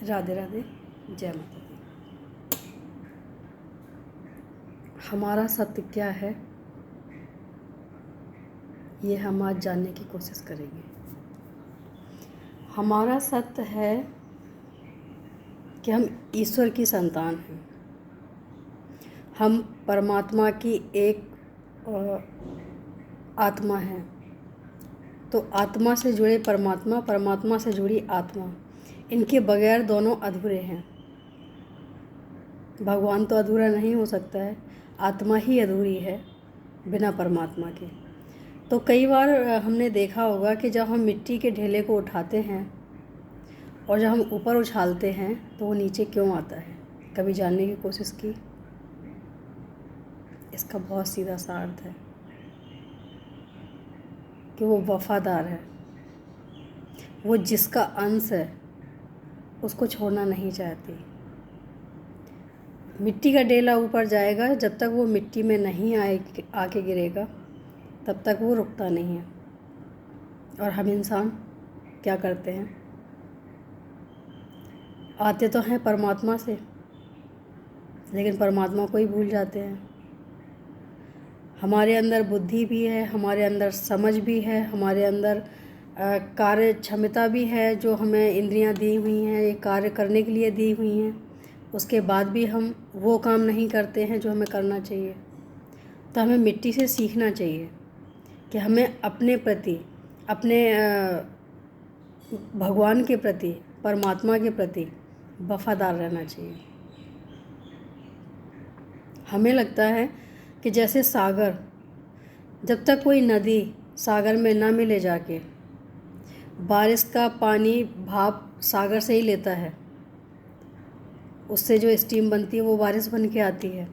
राधे राधे, जय माता दी। हमारा सत्य क्या है, ये हम आज जानने की कोशिश करेंगे। हमारा सत्य है कि हम ईश्वर की संतान हैं। हम परमात्मा की एक आत्मा है। तो आत्मा से जुड़े परमात्मा, परमात्मा से जुड़ी आत्मा, इनके बगैर दोनों अधूरे हैं। भगवान तो अधूरा नहीं हो सकता है, आत्मा ही अधूरी है बिना परमात्मा के। तो कई बार हमने देखा होगा कि जब हम मिट्टी के ढेले को उठाते हैं और जब हम ऊपर उछालते हैं तो वो नीचे क्यों आता है, कभी जानने की कोशिश की? इसका बहुत सीधा सा अर्थ है कि वो वफादार है। वो जिसका अंश है उसको छोड़ना नहीं चाहती। मिट्टी का ढेला ऊपर जाएगा, जब तक वो मिट्टी में नहीं आके गिरेगा तब तक वो रुकता नहीं है। और हम इंसान क्या करते हैं, आते तो हैं परमात्मा से, लेकिन परमात्मा को ही भूल जाते हैं। हमारे अंदर बुद्धि भी है, हमारे अंदर समझ भी है, हमारे अंदर कार्य क्षमता भी है, जो हमें इंद्रियां दी हुई हैं, ये कार्य करने के लिए दी हुई हैं। उसके बाद भी हम वो काम नहीं करते हैं जो हमें करना चाहिए। तो हमें मिट्टी से सीखना चाहिए कि हमें अपने प्रति, अपने भगवान के प्रति, परमात्मा के प्रति वफादार रहना चाहिए। हमें लगता है कि जैसे सागर, जब तक कोई नदी सागर में ना मिले जाके, बारिश का पानी भाप सागर से ही लेता है, उससे जो स्टीम बनती है वो बारिश बन के आती है।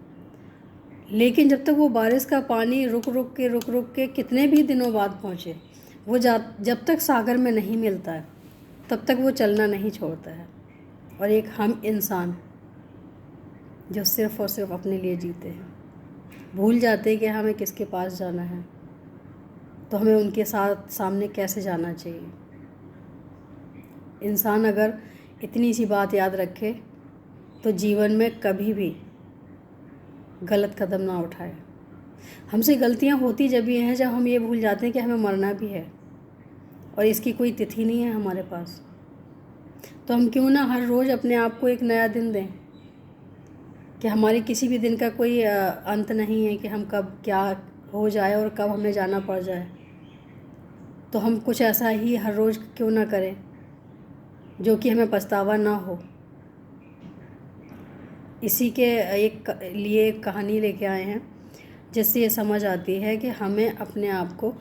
लेकिन जब तक वो बारिश का पानी रुक रुक के कितने भी दिनों बाद पहुँचे, वो जब तक सागर में नहीं मिलता है तब तक वो चलना नहीं छोड़ता है। और एक हम इंसान जो सिर्फ़ और सिर्फ अपने लिए जीते हैं, भूल जाते हैं कि हमें किसके पास जाना है, तो हमें उनके साथ सामने कैसे जाना चाहिए। इंसान अगर इतनी सी बात याद रखे तो जीवन में कभी भी गलत कदम ना उठाए। हमसे गलतियां होती जब भी हैं जब हम ये भूल जाते हैं कि हमें मरना भी है और इसकी कोई तिथि नहीं है हमारे पास। तो हम क्यों ना हर रोज़ अपने आप को एक नया दिन दें कि हमारे किसी भी दिन का कोई अंत नहीं है कि हम कब क्या हो जाए और कब हमें जाना पड़ जाए। तो हम कुछ ऐसा ही हर रोज़ क्यों ना करें जो कि हमें पछतावा ना हो। इसी के लिए एक कहानी लेके आए हैं जिससे ये समझ आती है कि हमें अपने आप को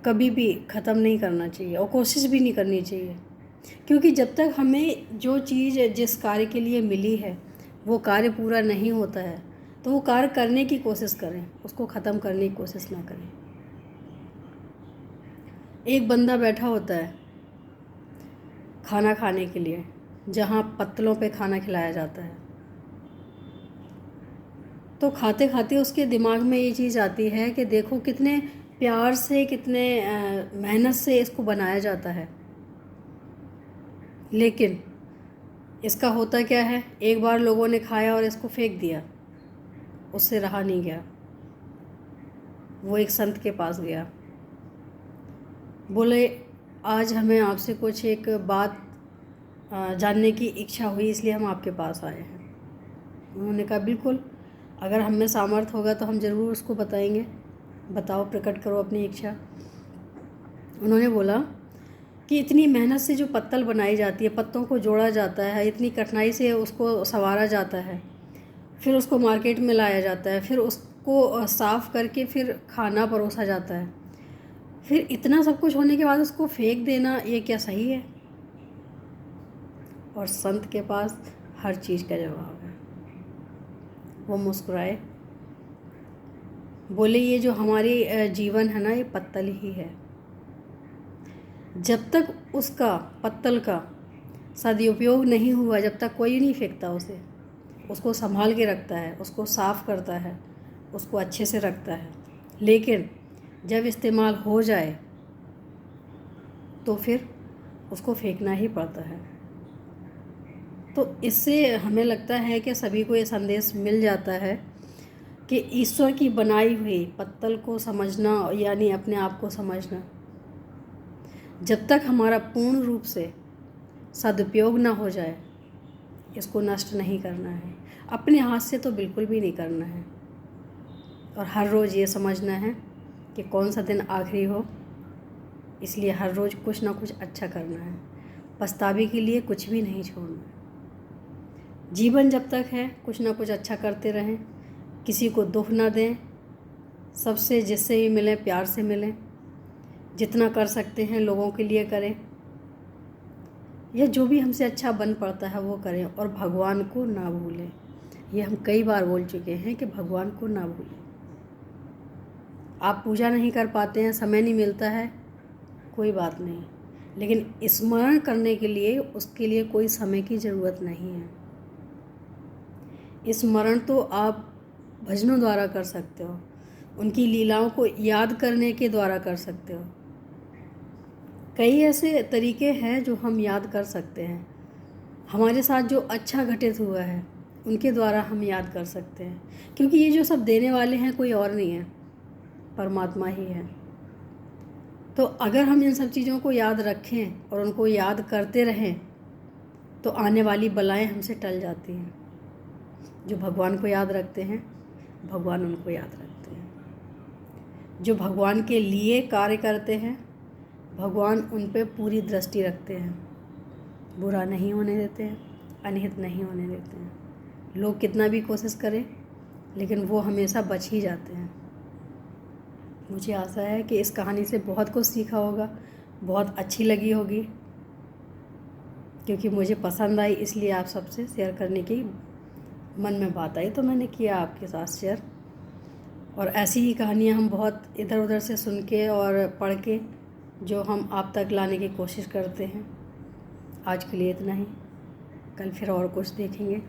कभी भी ख़त्म नहीं करना चाहिए और कोशिश भी नहीं करनी चाहिए। क्योंकि जब तक हमें जो चीज़ जिस कार्य के लिए मिली है वो कार्य पूरा नहीं होता है तो वो कार्य करने की कोशिश करें, उसको ख़त्म करने की कोशिश ना करें। एक बंदा बैठा होता है खाना खाने के लिए, जहाँ पत्तलों पे खाना खिलाया जाता है। तो खाते खाते उसके दिमाग में ये चीज़ आती है कि देखो कितने प्यार से, कितने मेहनत से इसको बनाया जाता है। लेकिन इसका होता क्या है, एक बार लोगों ने खाया और इसको फेंक दिया, उससे रहा नहीं गया। वो एक संत के पास गया, बोले आज हमें आपसे कुछ एक बात जानने की इच्छा हुई, इसलिए हम आपके पास आए हैं। उन्होंने कहा बिल्कुल, अगर हम में सामर्थ्य होगा तो हम ज़रूर उसको बताएंगे, बताओ, प्रकट करो अपनी इच्छा। उन्होंने बोला कि इतनी मेहनत से जो पत्तल बनाई जाती है, पत्तों को जोड़ा जाता है, इतनी कठिनाई से उसको संवारा जाता है, फिर उसको मार्केट में लाया जाता है, फिर उसको साफ़ करके फिर खाना परोसा जाता है, फिर इतना सब कुछ होने के बाद उसको फेंक देना, ये क्या सही है? और संत के पास हर चीज़ का जवाब है। वो मुस्कुराए, बोले ये जो हमारी जीवन है ना, ये पत्तल ही है। जब तक उसका, पत्तल का सदुपयोग नहीं हुआ, जब तक कोई नहीं फेंकता उसे, उसको संभाल के रखता है, उसको साफ़ करता है, उसको अच्छे से रखता है। लेकिन जब इस्तेमाल हो जाए तो फिर उसको फेंकना ही पड़ता है। तो इससे हमें लगता है कि सभी को ये संदेश मिल जाता है कि ईश्वर की बनाई हुई पत्तल को समझना यानी अपने आप को समझना, जब तक हमारा पूर्ण रूप से सदुपयोग ना हो जाए इसको नष्ट नहीं करना है, अपने हाथ से तो बिल्कुल भी नहीं करना है। और हर रोज़ ये समझना है कि कौन सा दिन आखिरी हो, इसलिए हर रोज़ कुछ ना कुछ अच्छा करना है, पछतावे के लिए कुछ भी नहीं छोड़ना। जीवन जब तक है कुछ ना कुछ अच्छा करते रहें, किसी को दुख ना दें, सबसे जिससे भी मिलें प्यार से मिलें, जितना कर सकते हैं लोगों के लिए करें, या जो भी हमसे अच्छा बन पड़ता है वो करें, और भगवान को ना भूलें। ये हम कई बार बोल चुके हैं कि भगवान को ना भूलें। आप पूजा नहीं कर पाते हैं, समय नहीं मिलता है, कोई बात नहीं, लेकिन स्मरण करने के लिए उसके लिए कोई समय की ज़रूरत नहीं है। स्मरण तो आप भजनों द्वारा कर सकते हो, उनकी लीलाओं को याद करने के द्वारा कर सकते हो। कई ऐसे तरीके हैं जो हम याद कर सकते हैं। हमारे साथ जो अच्छा घटित हुआ है उनके द्वारा हम याद कर सकते हैं, क्योंकि ये जो सब देने वाले हैं कोई और नहीं है, परमात्मा ही है। तो अगर हम इन सब चीज़ों को याद रखें और उनको याद करते रहें तो आने वाली बलाएं हमसे टल जाती हैं। जो भगवान को याद रखते हैं भगवान उनको याद रखते हैं। जो भगवान के लिए कार्य करते हैं भगवान उन पे पूरी दृष्टि रखते हैं, बुरा नहीं होने देते हैं, अनहित नहीं होने देते हैं। लोग कितना भी कोशिश करें लेकिन वो हमेशा बच ही जाते हैं। मुझे आशा है कि इस कहानी से बहुत कुछ सीखा होगा, बहुत अच्छी लगी होगी, क्योंकि मुझे पसंद आई, इसलिए आप सबसे शेयर करने की मन में बात आई तो मैंने किया आपके साथ शेयर। और ऐसी ही कहानियाँ हम बहुत इधर उधर से सुन के और पढ़ के जो हम आप तक लाने की कोशिश करते हैं। आज के लिए इतना ही, कल फिर और कुछ देखेंगे।